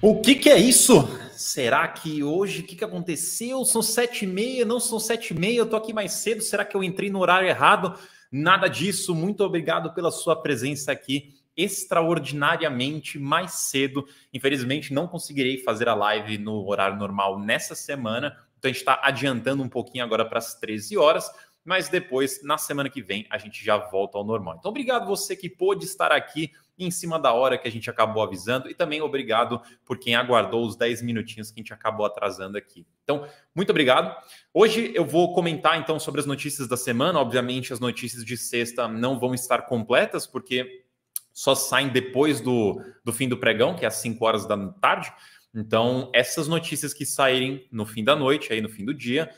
O que é isso? Será que hoje, o que aconteceu? São 7h30, não são 7h30, eu tô aqui mais cedo, será que eu entrei no horário errado? Nada disso, muito obrigado pela sua presença aqui, extraordinariamente mais cedo. Infelizmente não conseguirei fazer a live no horário normal nessa semana, então a gente está adiantando um pouquinho agora para as 13 horas, mas depois, na semana que vem, a gente já volta ao normal. Então obrigado você que pôde estar aqui em cima da hora que a gente acabou avisando, e também obrigado por quem aguardou os 10 minutinhos que a gente acabou atrasando aqui. Então, muito obrigado. Hoje eu vou comentar então sobre as notícias da semana. Obviamente, as notícias de sexta não vão estar completas, porque só saem depois do fim do pregão, que é às 5 horas da tarde. Então, essas notícias que saírem no fim da noite, aí no fim do dia,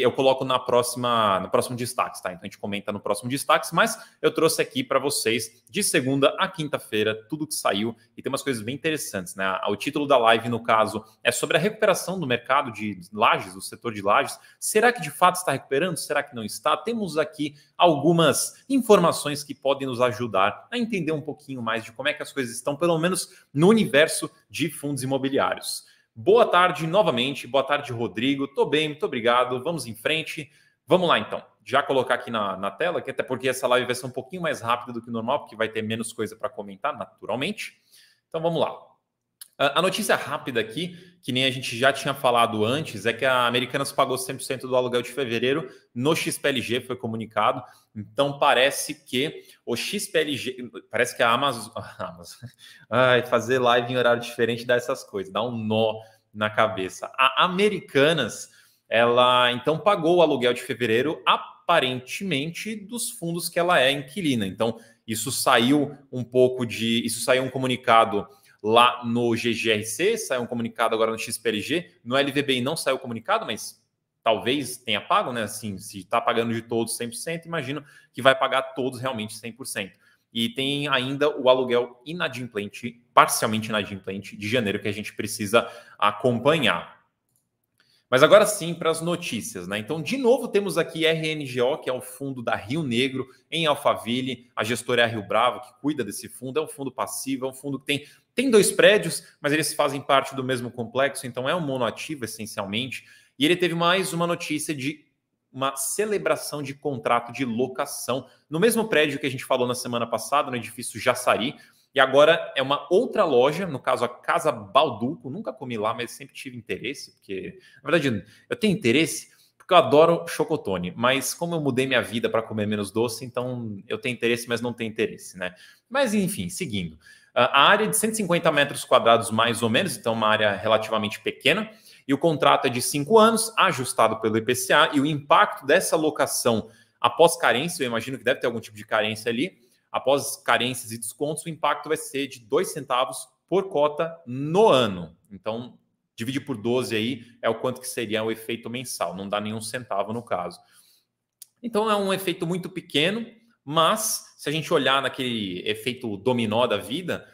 eu coloco no próximo destaques, tá? Então a gente comenta no próximo destaques, mas eu trouxe aqui para vocês de segunda a quinta-feira tudo que saiu e tem umas coisas bem interessantes, né? O título da live, no caso, é sobre a recuperação do mercado de lajes, do setor de lajes. Será que de fato está recuperando? Será que não está? Temos aqui algumas informações que podem nos ajudar a entender um pouquinho mais de como é que as coisas estão, pelo menos no universo de fundos imobiliários. Boa tarde novamente, boa tarde, Rodrigo. Tô bem, muito obrigado. Vamos em frente. Vamos lá, então. Já colocar aqui na tela, que até porque essa live vai ser um pouquinho mais rápida do que o normal, porque vai ter menos coisa para comentar, naturalmente. Então vamos lá. A notícia rápida aqui, que nem a gente já tinha falado antes, é que a Americanas pagou 100% do aluguel de fevereiro no XPLG, foi comunicado. Então parece que o XPLG, parece que a Amazon fazer live em horário diferente dá essas coisas, dá um nó na cabeça. A Americanas, ela então pagou o aluguel de fevereiro, aparentemente dos fundos que ela é inquilina. Então isso saiu um comunicado lá no GGRC, saiu um comunicado agora no XPLG, no LVBI não saiu o comunicado, mas talvez tenha pago, né? Assim, se está pagando de todos 100%, imagino que vai pagar todos realmente 100%. E tem ainda o aluguel inadimplente, parcialmente inadimplente, de janeiro, que a gente precisa acompanhar. Mas agora sim, para as notícias, né? Então, de novo, temos aqui RNGO, que é o fundo da Rio Negro, em Alphaville. A gestora é a Rio Bravo, que cuida desse fundo. É um fundo passivo, é um fundo que tem 2 prédios, mas eles fazem parte do mesmo complexo, então é um monoativo, essencialmente. E ele teve mais uma notícia de uma celebração de contrato de locação no mesmo prédio que a gente falou na semana passada, no edifício Jaçari. E agora é uma outra loja, no caso a Casa Balduco. Nunca comi lá, mas sempre tive interesse, porque, na verdade, eu tenho interesse porque eu adoro chocotone, mas como eu mudei minha vida para comer menos doce, então eu tenho interesse, mas não tenho interesse, né? Mas enfim, seguindo. A área é de 150 metros quadrados, mais ou menos, então uma área relativamente pequena, e o contrato é de 5 anos, ajustado pelo IPCA, e o impacto dessa locação após carência, eu imagino que deve ter algum tipo de carência ali, após carências e descontos, o impacto vai ser de 2 centavos por cota no ano. Então, divide por 12 aí, é o quanto que seria o efeito mensal. Não dá nenhum centavo no caso. Então, é um efeito muito pequeno, mas se a gente olhar naquele efeito dominó da vida,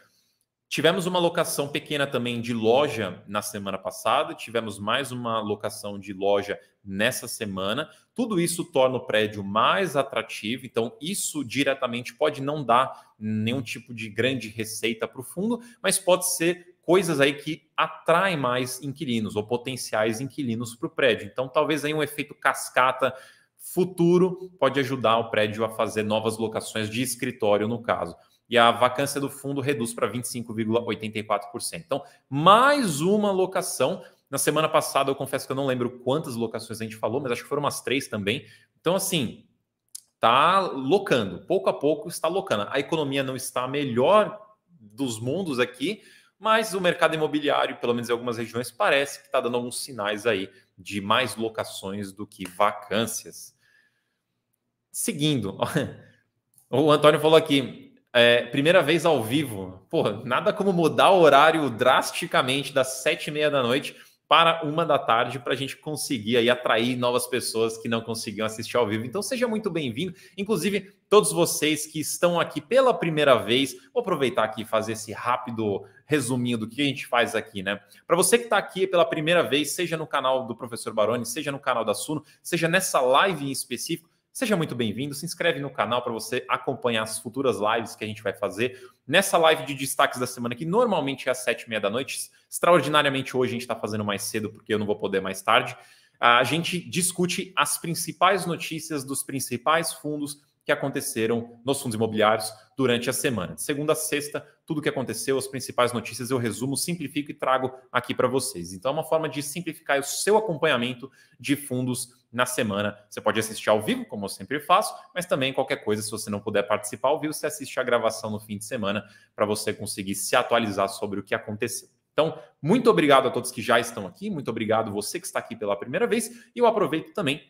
tivemos uma locação pequena também de loja na semana passada, tivemos mais uma locação de loja nessa semana. Tudo isso torna o prédio mais atrativo, então isso diretamente pode não dar nenhum tipo de grande receita para o fundo, mas pode ser coisas aí que atraem mais inquilinos ou potenciais inquilinos para o prédio. Então talvez aí um efeito cascata futuro pode ajudar o prédio a fazer novas locações de escritório no caso. E a vacância do fundo reduz para 25,84%. Então, mais uma locação. Na semana passada, eu confesso que eu não lembro quantas locações a gente falou, mas acho que foram umas 3 também. Então, assim, tá locando. Pouco a pouco está locando. A economia não está a melhor dos mundos aqui, mas o mercado imobiliário, pelo menos em algumas regiões, parece que está dando alguns sinais aí de mais locações do que vacâncias. Seguindo, o Antônio falou aqui, primeira vez ao vivo. Pô, nada como mudar o horário drasticamente das 7h30 da noite para 1 da tarde para a gente conseguir aí atrair novas pessoas que não conseguiam assistir ao vivo. Então seja muito bem-vindo. Inclusive, todos vocês que estão aqui pela primeira vez, vou aproveitar aqui e fazer esse rápido resuminho do que a gente faz aqui, né? Para você que está aqui pela primeira vez, seja no canal do Professor Baroni, seja no canal da Suno, seja nessa live em específico, seja muito bem-vindo. Se inscreve no canal para você acompanhar as futuras lives que a gente vai fazer. Nessa live de destaques da semana, que normalmente é às 7h30 da noite, extraordinariamente hoje a gente está fazendo mais cedo porque eu não vou poder mais tarde, a gente discute as principais notícias dos principais fundos que aconteceram nos fundos imobiliários durante a semana. De segunda a sexta, tudo o que aconteceu, as principais notícias eu resumo, simplifico e trago aqui para vocês. Então é uma forma de simplificar o seu acompanhamento de fundos na semana. Você pode assistir ao vivo, como eu sempre faço, mas também qualquer coisa, se você não puder participar ao vivo, você assiste a gravação no fim de semana para você conseguir se atualizar sobre o que aconteceu. Então, muito obrigado a todos que já estão aqui, muito obrigado você que está aqui pela primeira vez, e eu aproveito também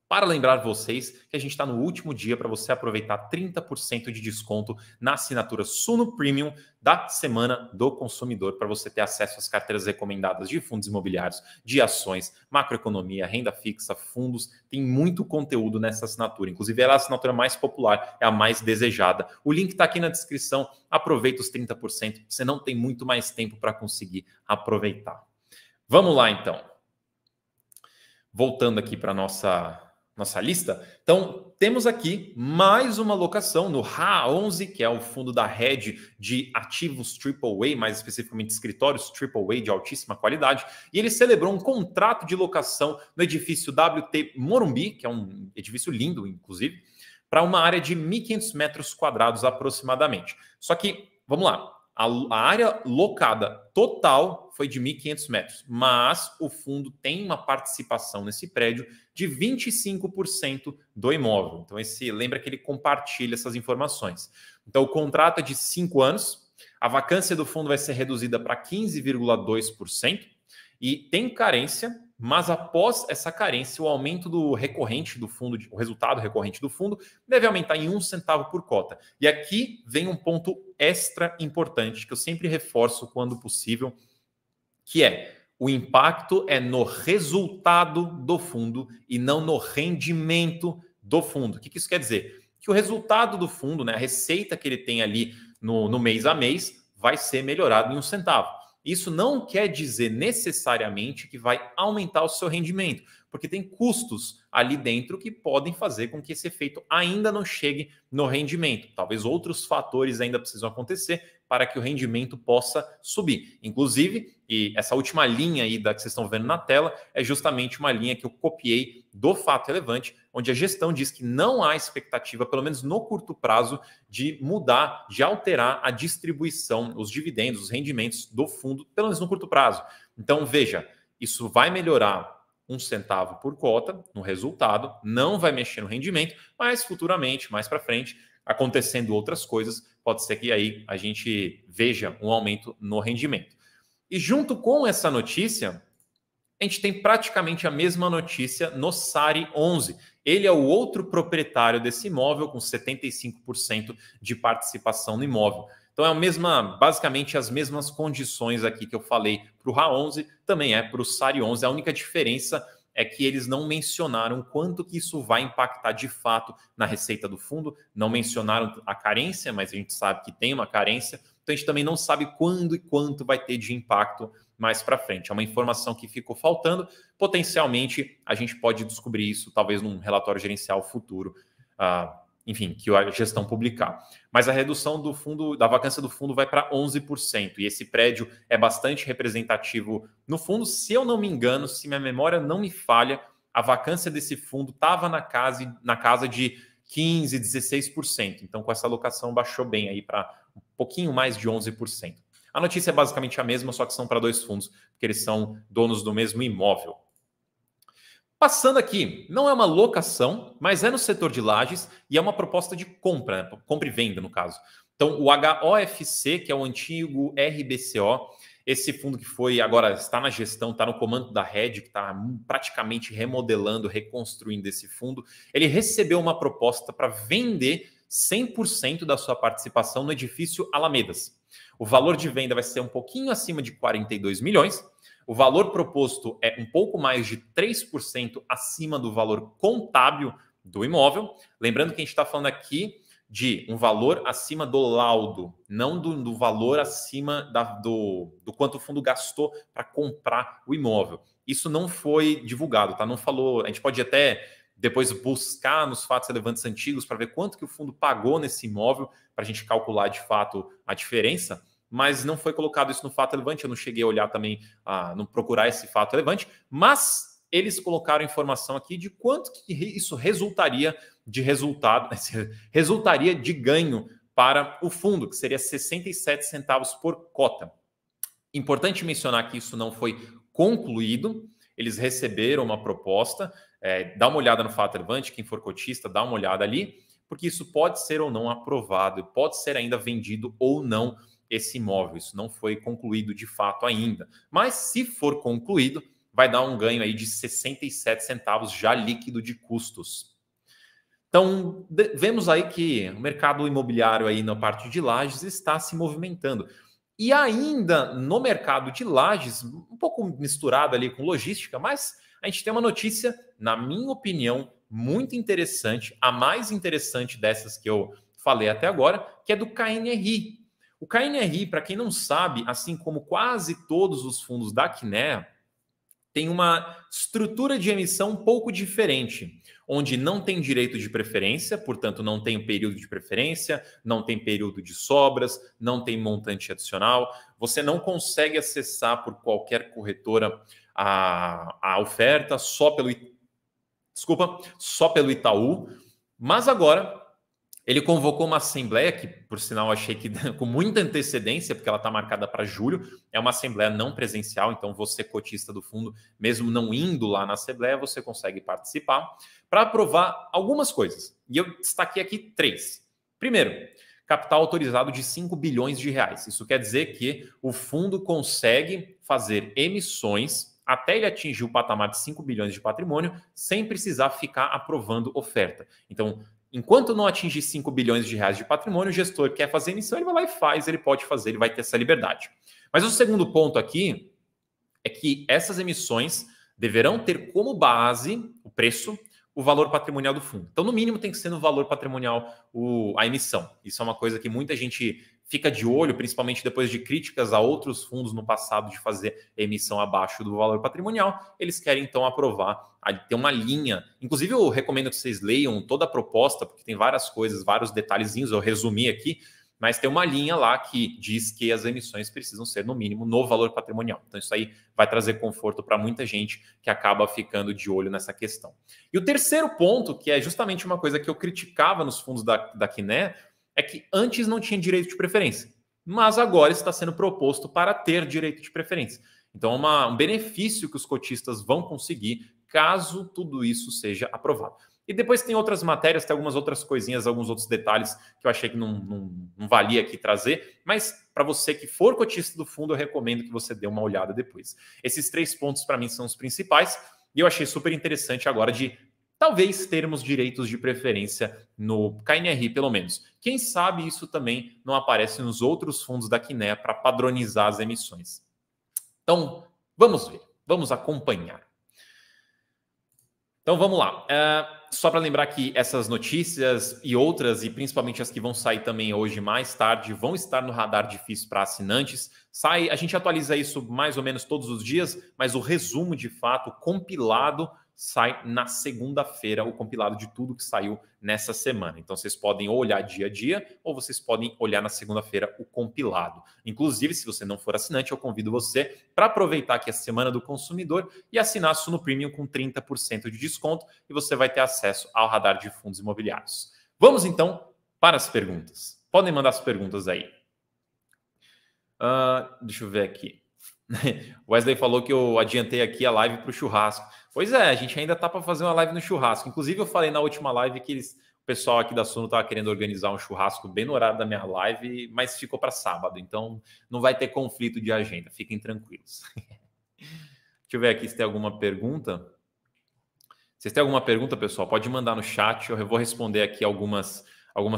para lembrar vocês que a gente está no último dia para você aproveitar 30% de desconto na assinatura Suno Premium da Semana do Consumidor, para você ter acesso às carteiras recomendadas de fundos imobiliários, de ações, macroeconomia, renda fixa, fundos. Tem muito conteúdo nessa assinatura. Inclusive, ela é a assinatura mais popular, é a mais desejada. O link está aqui na descrição. Aproveita os 30%. Você não tem muito mais tempo para conseguir aproveitar. Vamos lá, então. Voltando aqui para a nossa lista. Então, temos aqui mais uma locação no RA11, que é o fundo da rede de ativos AAA, mais especificamente escritórios AAA de altíssima qualidade, e ele celebrou um contrato de locação no edifício WT Morumbi, que é um edifício lindo, inclusive, para uma área de 1.500 metros quadrados aproximadamente. Só que, vamos lá, a área locada total foi de 1.500 metros, mas o fundo tem uma participação nesse prédio de 25% do imóvel. Então, lembra que ele compartilha essas informações. Então, o contrato é de 5 anos, a vacância do fundo vai ser reduzida para 15,2% e tem carência, mas após essa carência, o aumento do recorrente do fundo, o resultado recorrente do fundo, deve aumentar em 1 centavo por cota. E aqui vem um ponto extra importante que eu sempre reforço quando possível, que é o impacto é no resultado do fundo e não no rendimento do fundo. O que isso quer dizer? Que o resultado do fundo, né, a receita que ele tem ali no mês a mês, vai ser melhorado em 1 centavo. Isso não quer dizer necessariamente que vai aumentar o seu rendimento, porque tem custos ali dentro que podem fazer com que esse efeito ainda não chegue no rendimento. Talvez outros fatores ainda precisam acontecer para que o rendimento possa subir. Inclusive, e essa última linha aí que vocês estão vendo na tela é justamente uma linha que eu copiei do Fato Relevante, onde a gestão diz que não há expectativa, pelo menos no curto prazo, de mudar, de alterar a distribuição, os dividendos, os rendimentos do fundo, pelo menos no curto prazo. Então, veja, isso vai melhorar 1 centavo por cota no resultado, não vai mexer no rendimento, mas futuramente, mais para frente, acontecendo outras coisas, pode ser que aí a gente veja um aumento no rendimento. E junto com essa notícia, a gente tem praticamente a mesma notícia no SARI 11. Ele é o outro proprietário desse imóvel, com 75% de participação no imóvel. Então, basicamente as mesmas condições aqui que eu falei para o RA11, também é para o SARI 11. A única diferença é que eles não mencionaram quanto que isso vai impactar de fato na receita do fundo, não mencionaram a carência, mas a gente sabe que tem uma carência, então a gente também não sabe quando e quanto vai ter de impacto mais para frente. É uma informação que ficou faltando, potencialmente a gente pode descobrir isso talvez num relatório gerencial futuro, enfim, que a gestão publicar. Mas a redução do fundo, da vacância do fundo vai para 11%. E esse prédio é bastante representativo no fundo. Se eu não me engano, se minha memória não me falha, a vacância desse fundo estava na casa de 15%, 16%. Então, com essa alocação, baixou bem aí para um pouquinho mais de 11%. A notícia é basicamente a mesma, só que são para 2 fundos, porque eles são donos do mesmo imóvel. Passando aqui, não é uma locação, mas é no setor de lajes e é uma proposta de compra, né? Compra e venda, no caso. Então, o HOFC, que é o antigo RBCO, esse fundo que agora está na gestão, está no comando da rede, que está praticamente remodelando, reconstruindo esse fundo, ele recebeu uma proposta para vender 100% da sua participação no edifício Alamedas. O valor de venda vai ser um pouquinho acima de 42 milhões. O valor proposto é um pouco mais de 3% acima do valor contábil do imóvel. Lembrando que a gente está falando aqui de um valor acima do laudo, não do valor acima do quanto o fundo gastou para comprar o imóvel. Isso não foi divulgado, tá? Não falou. A gente pode até depois buscar nos fatos relevantes antigos para ver quanto que o fundo pagou nesse imóvel, para a gente calcular de fato a diferença, mas não foi colocado isso no fato relevante, eu não cheguei a olhar também, não procurar esse fato relevante, mas eles colocaram informação aqui de quanto que isso resultaria de ganho para o fundo, que seria 67 centavos por cota. Importante mencionar que isso não foi concluído, eles receberam uma proposta, dá uma olhada no fato relevante, quem for cotista, dá uma olhada ali, porque isso pode ser ou não aprovado, pode ser ainda vendido ou não esse imóvel, isso não foi concluído de fato ainda. Mas se for concluído, vai dar um ganho aí de 67 centavos já líquido de custos. Então, vemos aí que o mercado imobiliário aí na parte de Lajes está se movimentando. E ainda no mercado de Lajes, um pouco misturado ali com logística, mas a gente tem uma notícia, na minha opinião, muito interessante, a mais interessante dessas que eu falei até agora, que é do KNRI. O KNRI, para quem não sabe, assim como quase todos os fundos da Kinea, tem uma estrutura de emissão um pouco diferente, onde não tem direito de preferência, portanto não tem período de preferência, não tem período de sobras, não tem montante adicional, você não consegue acessar por qualquer corretora a oferta só pelo Itaú, mas agora ele convocou uma assembleia, que por sinal achei que com muita antecedência, porque ela está marcada para julho, é uma assembleia não presencial, então você, cotista do fundo, mesmo não indo lá na assembleia, você consegue participar, para aprovar algumas coisas. E eu destaquei aqui 3. Primeiro, capital autorizado de 5 bilhões de reais. Isso quer dizer que o fundo consegue fazer emissões até ele atingir o patamar de 5 bilhões de patrimônio, sem precisar ficar aprovando oferta. Então, enquanto não atingir 5 bilhões de reais de patrimônio, o gestor quer fazer emissão, ele vai lá e faz, ele pode fazer, ele vai ter essa liberdade. Mas o segundo ponto aqui é que essas emissões deverão ter como base o preço, o valor patrimonial do fundo. Então, no mínimo, tem que ser no valor patrimonial a emissão. Isso é uma coisa que muita gente fica de olho, principalmente depois de críticas a outros fundos no passado de fazer emissão abaixo do valor patrimonial. Eles querem, então, aprovar, ter uma linha. Inclusive, eu recomendo que vocês leiam toda a proposta, porque tem várias coisas, vários detalhezinhos, eu resumi aqui, mas tem uma linha lá que diz que as emissões precisam ser, no mínimo, no valor patrimonial. Então, isso aí vai trazer conforto para muita gente que acaba ficando de olho nessa questão. E o terceiro ponto, que é justamente uma coisa que eu criticava nos fundos da Kinea, é que antes não tinha direito de preferência, mas agora está sendo proposto para ter direito de preferência. Então, é um benefício que os cotistas vão conseguir caso tudo isso seja aprovado. E depois tem outras matérias, tem algumas outras coisinhas, alguns outros detalhes que eu achei que não valia aqui trazer, mas para você que for cotista do fundo, eu recomendo que você dê uma olhada depois. Esses 3 pontos, para mim, são os principais, e eu achei super interessante agora de talvez termos direitos de preferência no KNRI, pelo menos. Quem sabe isso também não aparece nos outros fundos da Kinea para padronizar as emissões. Então, vamos ver, vamos acompanhar. Então, vamos lá. Só para lembrar que essas notícias e outras, e principalmente as que vão sair também hoje mais tarde, vão estar no Radar Difícil para assinantes. A gente atualiza isso mais ou menos todos os dias, mas o resumo, de fato, compilado, sai na segunda-feira, o compilado de tudo que saiu nessa semana. Então, vocês podem olhar dia a dia ou vocês podem olhar na segunda-feira o compilado. Inclusive, se você não for assinante, eu convido você para aproveitar aqui a Semana do Consumidor e assinar a Suno Premium com 30% de desconto e você vai ter acesso ao radar de fundos imobiliários. Vamos, então, para as perguntas. Podem mandar as perguntas aí. Deixa eu ver aqui. O Wesley falou que eu adiantei aqui a live para o churrasco. Pois é, a gente ainda está para fazer uma live no churrasco. Inclusive, eu falei na última live que o pessoal aqui da Suno estava querendo organizar um churrasco bem no horário da minha live, mas ficou para sábado. Então, não vai ter conflito de agenda. Fiquem tranquilos. Deixa eu ver aqui se tem alguma pergunta. Se tem alguma pergunta, pessoal, pode mandar no chat. Eu vou responder aqui algumas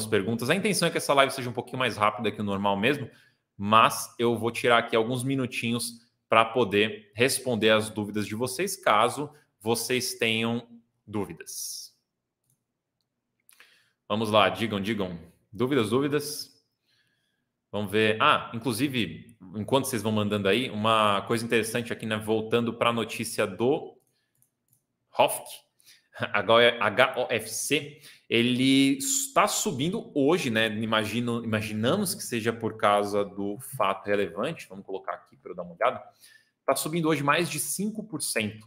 perguntas. A intenção é que essa live seja um pouquinho mais rápida que o normal mesmo, mas eu vou tirar aqui alguns minutinhos para poder responder as dúvidas de vocês, caso vocês tenham dúvidas. Vamos lá, digam. Dúvidas? Vamos ver. Inclusive, enquanto vocês vão mandando aí, uma coisa interessante aqui, né? Voltando para a notícia do Hofk. HOFC, ele está subindo hoje, né? Imaginamos que seja por causa do fato relevante. Vamos colocar aqui para eu dar uma olhada. Está subindo hoje mais de 5%.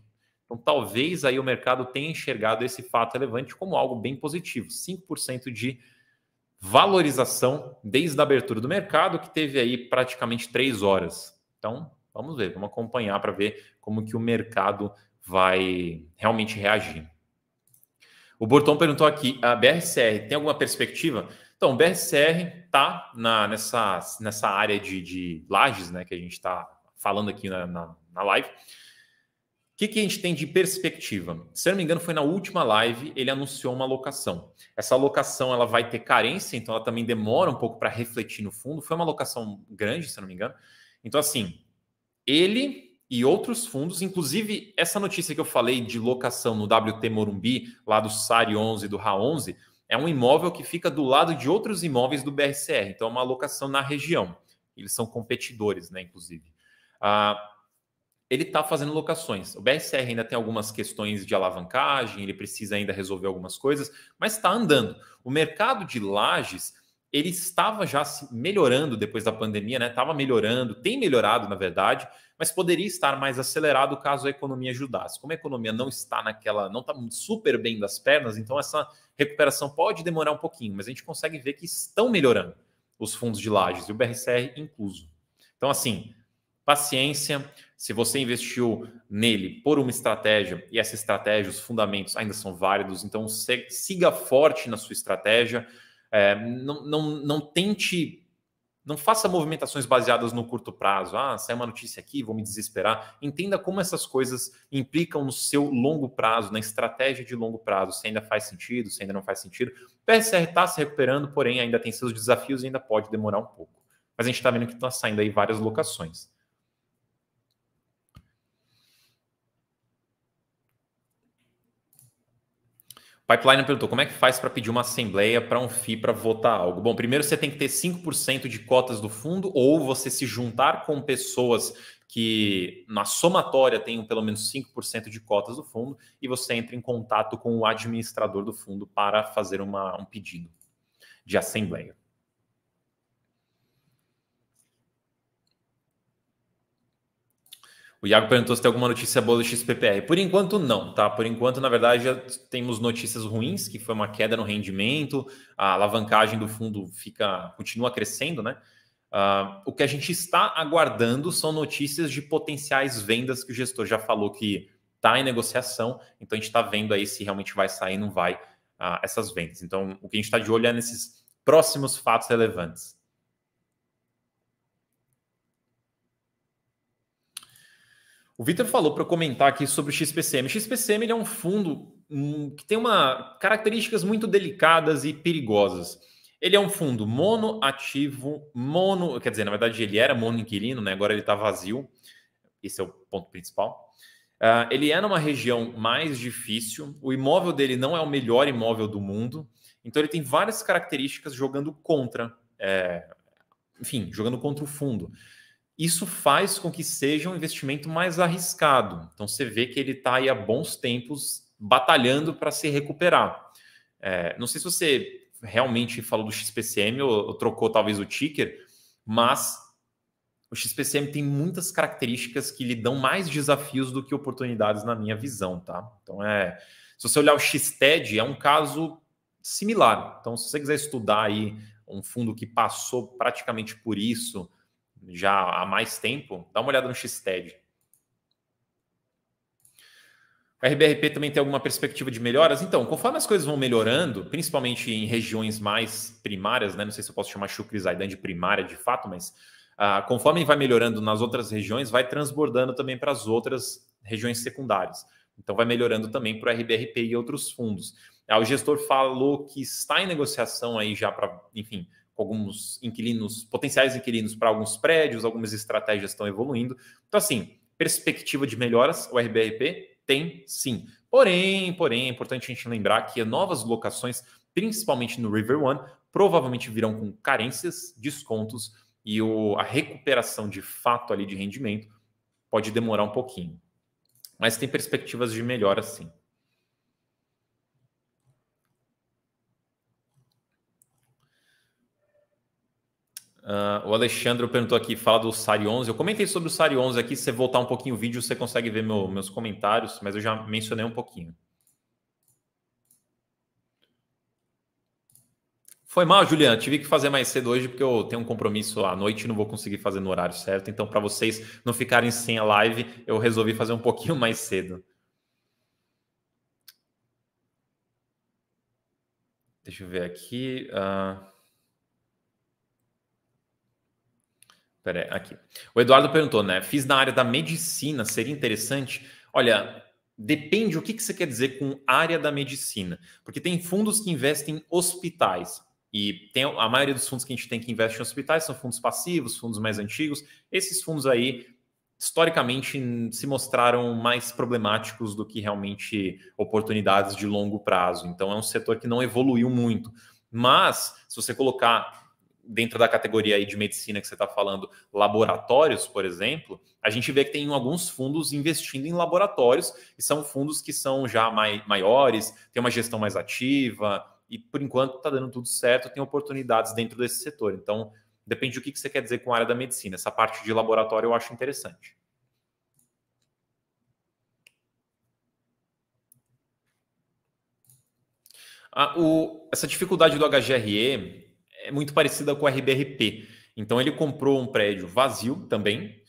Então, talvez aí o mercado tenha enxergado esse fato relevante como algo bem positivo. 5% de valorização desde a abertura do mercado, que teve aí praticamente 3 horas. Então, vamos ver, vamos acompanhar para ver como que o mercado vai realmente reagir. O Borton perguntou aqui, a BRCR tem alguma perspectiva? Então, o BRCR está nessa área de lajes, né, que a gente está falando aqui na live. O que a gente tem de perspectiva? Se eu não me engano, foi na última live, ele anunciou uma alocação. Essa alocação ela vai ter carência, então ela também demora um pouco para refletir no fundo. Foi uma alocação grande, se eu não me engano. Então, assim, ele e outros fundos, inclusive essa notícia que eu falei de locação no WT Morumbi, lá do SARI 11 e do RA11, é um imóvel que fica do lado de outros imóveis do BRCR. Então, é uma alocação na região. Eles são competidores, né, inclusive. Ele está fazendo locações. O BRCR ainda tem algumas questões de alavancagem, ele precisa ainda resolver algumas coisas, mas está andando. O mercado de lajes, ele estava já melhorando depois da pandemia, né? Estava melhorando, tem melhorado, na verdade, mas poderia estar mais acelerado caso a economia ajudasse. Como a economia não está não está super bem das pernas, então essa recuperação pode demorar um pouquinho, mas a gente consegue ver que estão melhorando os fundos de lajes, e o BRCR incluso. Então, assim, paciência. Se você investiu nele por uma estratégia e essa estratégia, os fundamentos ainda são válidos, então siga forte na sua estratégia. Não tente, não faça movimentações baseadas no curto prazo. Sai uma notícia aqui, vou me desesperar. Entenda como essas coisas implicam no seu longo prazo, na estratégia de longo prazo, se ainda faz sentido, se ainda não faz sentido. O PSR está se recuperando, porém ainda tem seus desafios e ainda pode demorar um pouco. Mas a gente está vendo que está saindo aí várias locações. Pipeline perguntou, como é que faz para pedir uma assembleia para um FII para votar algo? Bom, primeiro você tem que ter 5% de cotas do fundo ou você se juntar com pessoas que na somatória tenham pelo menos 5% de cotas do fundo e você entra em contato com o administrador do fundo para fazer um pedido de assembleia. O Iago perguntou se tem alguma notícia boa do XPPR. Por enquanto, não, tá? Por enquanto, na verdade, já temos notícias ruins, que foi uma queda no rendimento, a alavancagem do fundo continua crescendo, né? O que a gente está aguardando são notícias de potenciais vendas que o gestor já falou que está em negociação, então a gente está vendo aí se realmente vai sair ou não vai essas vendas. Então, o que a gente está de olho é nesses próximos fatos relevantes. O Vitor falou para eu comentar aqui sobre o XPCM. O XPCM ele é um fundo que tem características muito delicadas e perigosas. Ele é um fundo monoativo, quer dizer, na verdade ele era monoinquilino, né? Agora ele está vazio. Esse é o ponto principal. Ele é numa região mais difícil. O imóvel dele não é o melhor imóvel do mundo. Então ele tem várias características jogando contra, jogando contra o fundo. Isso faz com que seja um investimento mais arriscado. Então, você vê que ele está aí há bons tempos batalhando para se recuperar. Não sei se você realmente falou do XPCM ou trocou talvez o ticker, mas o XPCM tem muitas características que lhe dão mais desafios do que oportunidades na minha visão, tá? Então, se você olhar o XTED, é um caso similar. Então, se você quiser estudar aí um fundo que passou praticamente por isso já há mais tempo, dá uma olhada no XTED. A RBRP também tem alguma perspectiva de melhoras? Então, conforme as coisas vão melhorando, principalmente em regiões mais primárias, né? Não sei se eu posso chamar Chucre e Zaidan de primária de fato, mas conforme vai melhorando nas outras regiões, vai transbordando também para as outras regiões secundárias. Então, vai melhorando também para o RBRP e outros fundos. O gestor falou que está em negociação aí já para, enfim, alguns inquilinos, potenciais inquilinos para alguns prédios, algumas estratégias estão evoluindo. Então, assim, perspectiva de melhoras, o RBRP tem sim. Porém, é importante a gente lembrar que novas locações, principalmente no River One, provavelmente virão com carências, descontos e a recuperação de fato ali de rendimento pode demorar um pouquinho. Mas tem perspectivas de melhora sim. O Alexandre perguntou aqui, fala do SARI 11. Eu comentei sobre o SARI 11 aqui. Se você voltar um pouquinho o vídeo, você consegue ver meus comentários, mas eu já mencionei um pouquinho. Foi mal, Juliana. Tive que fazer mais cedo hoje porque eu tenho um compromisso à noite e não vou conseguir fazer no horário certo. Então, para vocês não ficarem sem a live, eu resolvi fazer um pouquinho mais cedo. Deixa eu ver aqui. Pera aí, aqui. O Eduardo perguntou, né? Fiz na área da medicina, seria interessante? Olha, depende o que você quer dizer com área da medicina. Porque tem fundos que investem em hospitais. E tem a maioria dos fundos que a gente tem que investir em hospitais são fundos passivos, fundos mais antigos. Esses fundos aí, historicamente, se mostraram mais problemáticos do que realmente oportunidades de longo prazo. Então, é um setor que não evoluiu muito. Mas, se você colocar dentro da categoria aí de medicina que você está falando, laboratórios, por exemplo, a gente vê que tem alguns fundos investindo em laboratórios, e são fundos que são já maiores, tem uma gestão mais ativa, e por enquanto está dando tudo certo, tem oportunidades dentro desse setor. Então, depende do que você quer dizer com a área da medicina. Essa parte de laboratório eu acho interessante. Essa dificuldade do HGRE é muito parecida com o RBRP. Então ele comprou um prédio vazio também,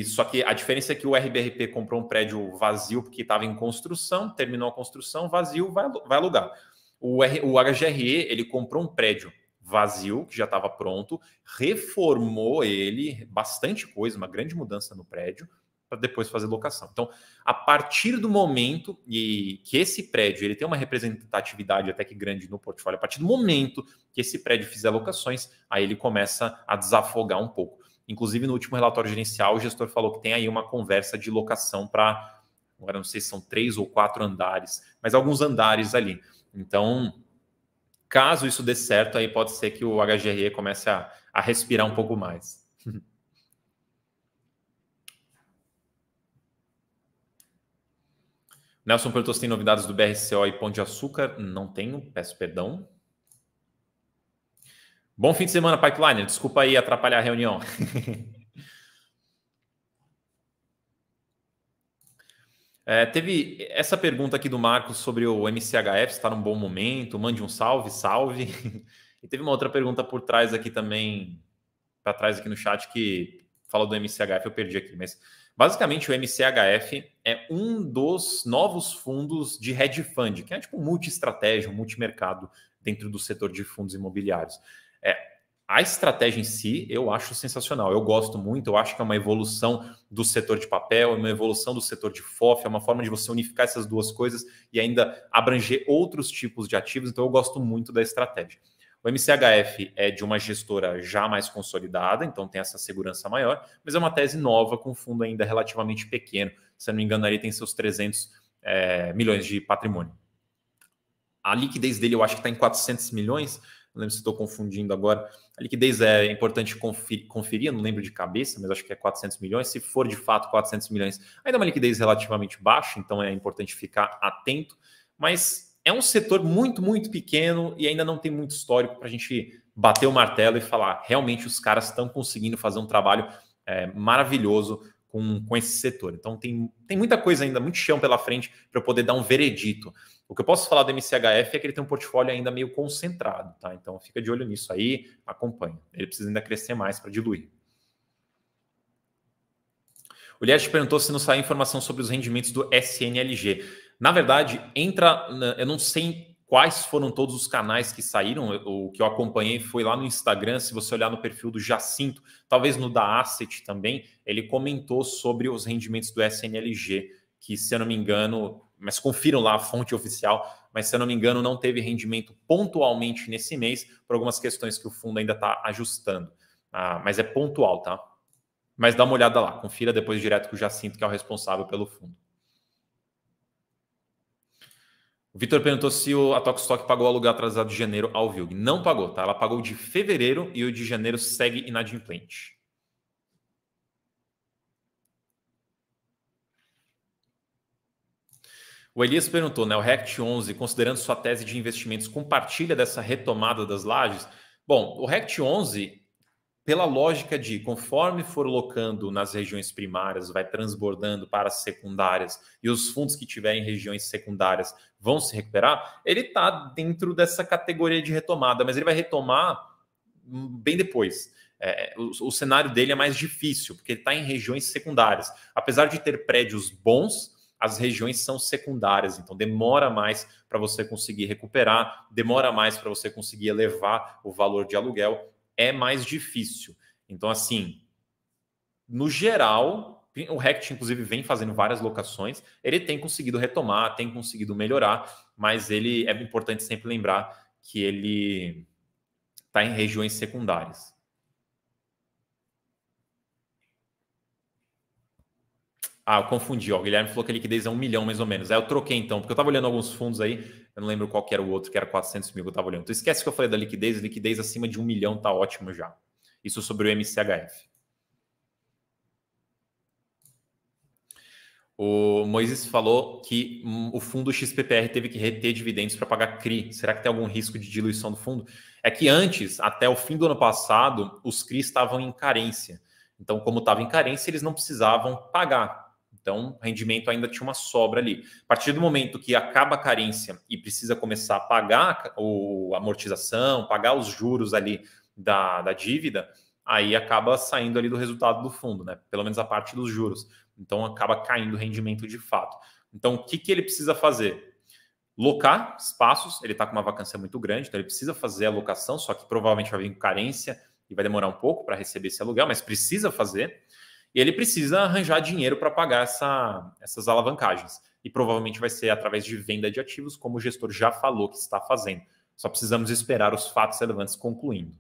só que a diferença é que o RBRP comprou um prédio vazio porque estava em construção, terminou a construção, vazio, vai alugar. O HGRE, ele comprou um prédio vazio, que já estava pronto, reformou ele, bastante coisa, uma grande mudança no prédio, para depois fazer locação. Então, a partir do momento que esse prédio ele tem uma representatividade até que grande no portfólio, a partir do momento que esse prédio fizer locações, aí ele começa a desafogar um pouco. Inclusive, no último relatório gerencial, o gestor falou que tem aí uma conversa de locação para, agora não sei se são 3 ou 4 andares, mas alguns andares ali. Então, caso isso dê certo, aí pode ser que o HGRE comece a respirar um pouco mais. Nelson perguntou se tem novidades do BRCO e Pão de Açúcar. Não tenho, peço perdão. Bom fim de semana, Pipeline. Desculpa aí atrapalhar a reunião. Teve essa pergunta aqui do Marcos sobre o MCHF, se está num bom momento, mande um salve, salve. E teve uma outra pergunta por trás aqui também, para trás aqui no chat, que fala do MCHF, eu perdi aqui, mas basicamente o MCHF é um dos novos fundos de hedge fund, que é tipo um multi-estratégia, um multimercado dentro do setor de fundos imobiliários. A estratégia em si, eu acho sensacional. Eu gosto muito, eu acho que é uma evolução do setor de papel, é uma evolução do setor de FOF, é uma forma de você unificar essas duas coisas e ainda abranger outros tipos de ativos. Então, eu gosto muito da estratégia. O MCHF é de uma gestora já mais consolidada, então tem essa segurança maior, mas é uma tese nova com fundo ainda relativamente pequeno. Se eu não me engano, ali tem seus 300 milhões de patrimônio. A liquidez dele eu acho que está em 400 milhões, não lembro se estou confundindo agora. A liquidez é importante conferir, eu não lembro de cabeça, mas acho que é 400 milhões. Se for de fato 400 milhões, ainda é uma liquidez relativamente baixa, então é importante ficar atento. Mas é um setor muito, muito pequeno e ainda não tem muito histórico para a gente bater o martelo e falar, realmente os caras estão conseguindo fazer um trabalho maravilhoso com esse setor. Então tem muita coisa ainda, muito chão pela frente para eu poder dar um veredito. O que eu posso falar do MCHF é que ele tem um portfólio ainda meio concentrado, tá? Então fica de olho nisso aí, acompanha. Ele precisa ainda crescer mais para diluir. O Liette perguntou se não saiu informação sobre os rendimentos do SNLG. Na verdade, eu não sei quais foram todos os canais que saíram, o que eu acompanhei foi lá no Instagram, se você olhar no perfil do Jacinto, talvez no da Asset também, ele comentou sobre os rendimentos do SNLG, que se eu não me engano, mas confiram lá a fonte oficial, mas se eu não me engano não teve rendimento pontualmente nesse mês, por algumas questões que o fundo ainda está ajustando. Mas é pontual, tá? Mas dá uma olhada lá, confira depois direto com o Jacinto, que é o responsável pelo fundo. O Vitor perguntou se a Tokstok pagou o aluguel atrasado de janeiro ao VILG. Não pagou, tá? Ela pagou o de fevereiro e o de janeiro segue inadimplente. O Elias perguntou, né? O RECT 11, considerando sua tese de investimentos, compartilha dessa retomada das lajes? Bom, o RECT 11 pela lógica de conforme for locando nas regiões primárias, vai transbordando para as secundárias e os fundos que tiverem em regiões secundárias vão se recuperar, ele está dentro dessa categoria de retomada, mas ele vai retomar bem depois. O cenário dele é mais difícil, porque ele está em regiões secundárias. Apesar de ter prédios bons, as regiões são secundárias, então demora mais para você conseguir recuperar, demora mais para você conseguir elevar o valor de aluguel, é mais difícil. Então, assim, no geral, o Rect, inclusive, vem fazendo várias locações, ele tem conseguido retomar, tem conseguido melhorar, mas ele é importante sempre lembrar que ele está em regiões secundárias. Ah, eu confundi, ó. O Guilherme falou que a liquidez é 1 milhão, mais ou menos. Aí eu troquei, então, porque eu estava olhando alguns fundos aí, eu não lembro qual que era o outro, que era 400 mil que eu estava olhando. Então esquece que eu falei da liquidez acima de 1 milhão tá ótimo já. Isso sobre o MCHF. O Moisés falou que o fundo XPPR teve que reter dividendos para pagar CRI. Será que tem algum risco de diluição do fundo? É que antes, até o fim do ano passado, os CRI estavam em carência. Então, como estava em carência, eles não precisavam pagar. Então, o rendimento ainda tinha uma sobra ali. A partir do momento que acaba a carência e precisa começar a pagar a amortização, pagar os juros ali da dívida, aí acaba saindo ali do resultado do fundo, né? Pelo menos a parte dos juros. Então, acaba caindo o rendimento de fato. Então, o que ele precisa fazer? Locar espaços. Ele está com uma vacância muito grande, então ele precisa fazer a locação, só que provavelmente vai vir com carência e vai demorar um pouco para receber esse aluguel, mas precisa fazer. E ele precisa arranjar dinheiro para pagar essas alavancagens. E provavelmente vai ser através de venda de ativos, como o gestor já falou que está fazendo. Só precisamos esperar os fatos relevantes concluindo.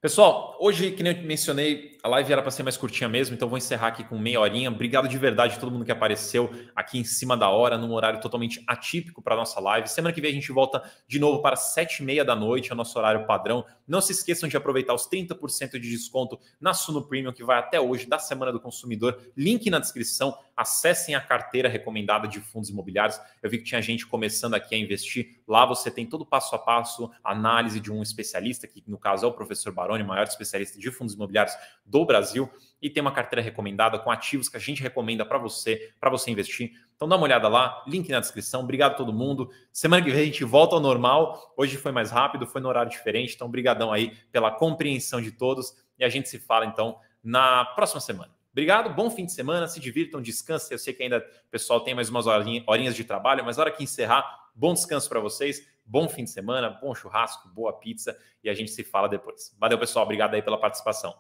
Pessoal, hoje, que nem eu mencionei, a live era para ser mais curtinha mesmo, então vou encerrar aqui com meia horinha. Obrigado de verdade a todo mundo que apareceu aqui em cima da hora, num horário totalmente atípico para a nossa live. Semana que vem a gente volta de novo para 7h30 da noite, é o nosso horário padrão. Não se esqueçam de aproveitar os 30% de desconto na Suno Premium, que vai até hoje, da Semana do Consumidor. Link na descrição. Acessem a carteira recomendada de fundos imobiliários. Eu vi que tinha gente começando aqui a investir. Lá você tem todo o passo a passo, análise de um especialista, que no caso é o professor Baroni, maior especialista de fundos imobiliários do Brasil, e tem uma carteira recomendada com ativos que a gente recomenda para você investir. Então dá uma olhada lá, link na descrição. Obrigado a todo mundo. Semana que vem a gente volta ao normal. Hoje foi mais rápido, foi no horário diferente, então brigadão aí pela compreensão de todos, e a gente se fala então na próxima semana. Obrigado, bom fim de semana, se divirtam, descansem. Eu sei que ainda o pessoal tem mais umas horinhas de trabalho, mas na hora que encerrar, bom descanso para vocês, bom fim de semana, bom churrasco, boa pizza, e a gente se fala depois. Valeu, pessoal, obrigado aí pela participação.